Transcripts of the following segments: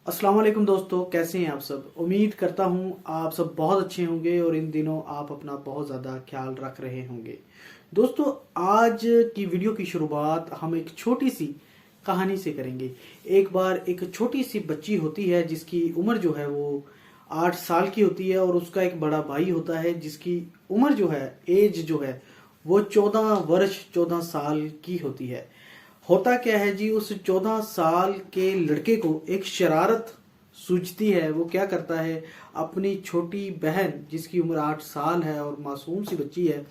अस्सलाम वालेकुम दोस्तों, कैसे हैं आप सब। उम्मीद करता हूं आप सब बहुत अच्छे होंगे और इन दिनों आप अपना बहुत ज़्यादा ख्याल रख रहे होंगे। दोस्तों, आज की वीडियो की शुरुआत हम एक छोटी सी कहानी से करेंगे। एक बार एक छोटी सी बच्ची होती है जिसकी उम्र जो है वो 8 साल की होती है और उसका एक बड़ा भाई होता है जिसकी उम्र जो है, एज जो है वो 14 वर्ष 14 साल की होती है। होता क्या है जी, उस 14 साल के लड़के को एक शरारत सूझती है। वो क्या करता है, अपनी छोटी बहन जिसकी उम्र 8 साल है और मासूम सी बच्ची है,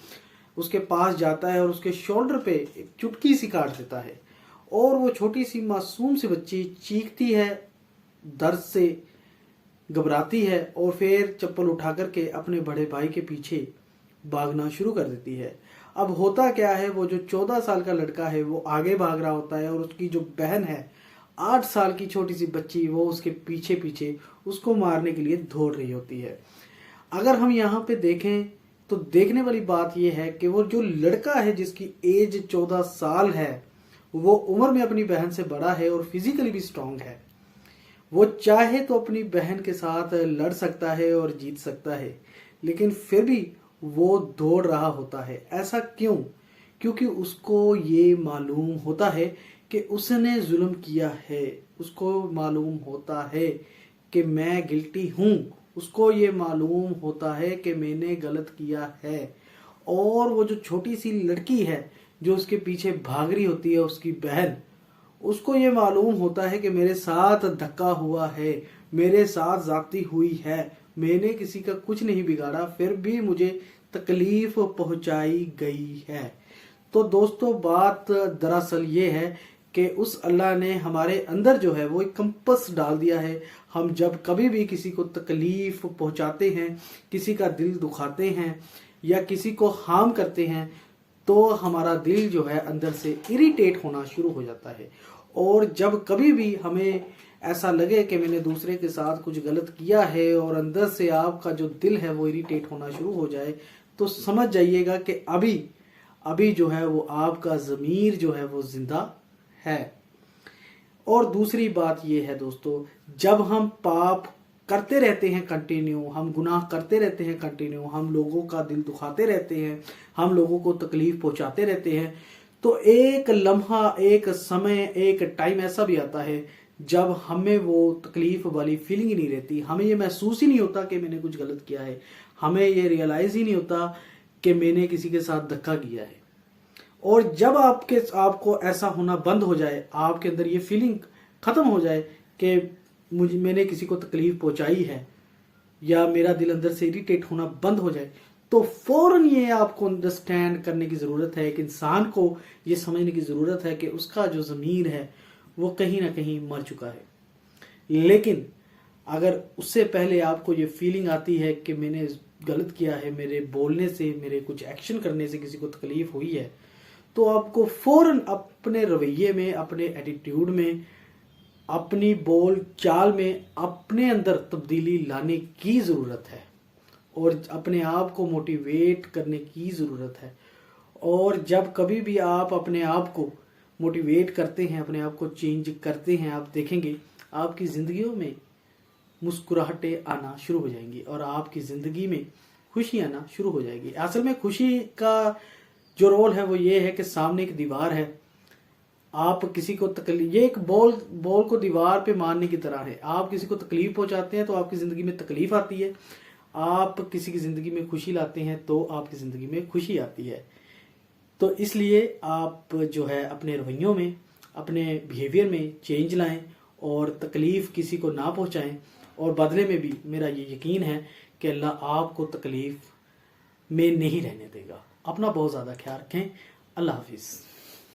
उसके पास जाता है और उसके शोल्डर पे एक चुटकी सी काट देता है। और वो छोटी सी मासूम सी बच्ची चीखती है, दर्द से घबराती है और फिर चप्पल उठा करके अपने बड़े भाई के पीछे भागना शुरू कर देती है। अब होता क्या है, वो जो 14 साल का लड़का है वो आगे भाग रहा होता है और उसकी जो बहन है 8 साल की छोटी सी बच्ची, वो उसके पीछे पीछे उसको मारने के लिए दौड़ रही होती है। अगर हम यहाँ पे देखें तो देखने वाली बात यह है कि वो जो लड़का है जिसकी एज 14 साल है, वो उम्र में अपनी बहन से बड़ा है और फिजिकली भी स्ट्रांग है। वो चाहे तो अपनी बहन के साथ लड़ सकता है और जीत सकता है, लेकिन फिर भी वो दौड़ रहा होता है। ऐसा क्यों? क्योंकि उसको ये मालूम होता है कि उसने जुल्म किया है। उसको मालूम होता है कि मैं गिल्टी हूँ। उसको ये मालूम होता है कि मैंने गलत किया है। और वो जो छोटी सी लड़की है जो उसके पीछे भाग रही होती है, उसकी बहन, उसको ये मालूम होता है कि मेरे साथ धक्का हुआ है, मेरे साथ जाती हुई है, मैंने किसी का कुछ नहीं बिगाड़ा, फिर भी मुझे तकलीफ पहुंचाई गई है। तो दोस्तों, बात दरअसल ये है कि उस अल्लाह ने हमारे अंदर जो है वो एक कंपस डाल दिया है। हम जब कभी भी किसी को तकलीफ पहुंचाते हैं, किसी का दिल दुखाते हैं या किसी को हार्म करते हैं, तो हमारा दिल जो है अंदर से इरिटेट होना शुरू हो जाता है। और जब कभी भी हमें ऐसा लगे कि मैंने दूसरे के साथ कुछ गलत किया है और अंदर से आपका जो दिल है वो इरिटेट होना शुरू हो जाए, तो समझ जाइएगा कि अभी अभी जो है वो आपका ज़मीर जो है वो जिंदा है। और दूसरी बात ये है दोस्तों, जब हम पाप करते रहते हैं कंटिन्यू, हम गुनाह करते रहते हैं कंटिन्यू, हम लोगों का दिल दुखाते रहते हैं, हम लोगों को तकलीफ पहुंचाते रहते हैं, तो एक लम्हा, एक समय, एक टाइम ऐसा भी आता है जब हमें वो तकलीफ वाली फीलिंग ही नहीं रहती। हमें ये महसूस ही नहीं होता कि मैंने कुछ गलत किया है। हमें ये रियलाइज ही नहीं होता कि मैंने किसी के साथ धक्का किया है। और जब आपको ऐसा होना बंद हो जाए, आपके अंदर ये फीलिंग खत्म हो जाए कि मैंने किसी को तकलीफ पहुंचाई है या मेरा दिल अंदर से इरिटेट होना बंद हो जाए, तो फौरन ये आपको अंडरस्टैंड करने की ज़रूरत है। एक इंसान को ये समझने की ज़रूरत है कि उसका जो ज़मीर है वो कहीं ना कहीं मर चुका है। लेकिन अगर उससे पहले आपको ये फीलिंग आती है कि मैंने गलत किया है, मेरे बोलने से, मेरे कुछ एक्शन करने से किसी को तकलीफ हुई है, तो आपको फौरन अपने रवैये में, अपने एटीट्यूड में, अपनी बोल चाल में अपने अंदर तब्दीली लाने की ज़रूरत है और अपने आप को मोटिवेट करने की ज़रूरत है। और जब कभी भी आप अपने आप को मोटिवेट करते हैं, अपने आप को चेंज करते हैं, आप देखेंगे आपकी ज़िंदगियों में मुस्कुराहटें आना शुरू हो जाएंगी और आपकी ज़िंदगी में खुशी आना शुरू हो जाएगी। असल में खुशी का जो रोल है वो ये है कि सामने एक दीवार है, आप किसी को तकलीफ, ये एक बॉल को दीवार पे मारने की तरह है। आप किसी को तकलीफ पहुंचाते हैं तो आपकी ज़िंदगी में तकलीफ आती है, आप किसी की ज़िंदगी में खुशी लाते हैं तो आपकी ज़िंदगी में खुशी आती है। तो इसलिए आप जो है अपने रवैयों में, अपने बिहेवियर में चेंज लाएं और तकलीफ़ किसी को ना पहुंचाएं। और बदले में भी मेरा ये यकीन है कि अल्लाह आपको तकलीफ़ में नहीं रहने देगा। अपना बहुत ज़्यादा ख्याल रखें। अल्लाह हाफिज़।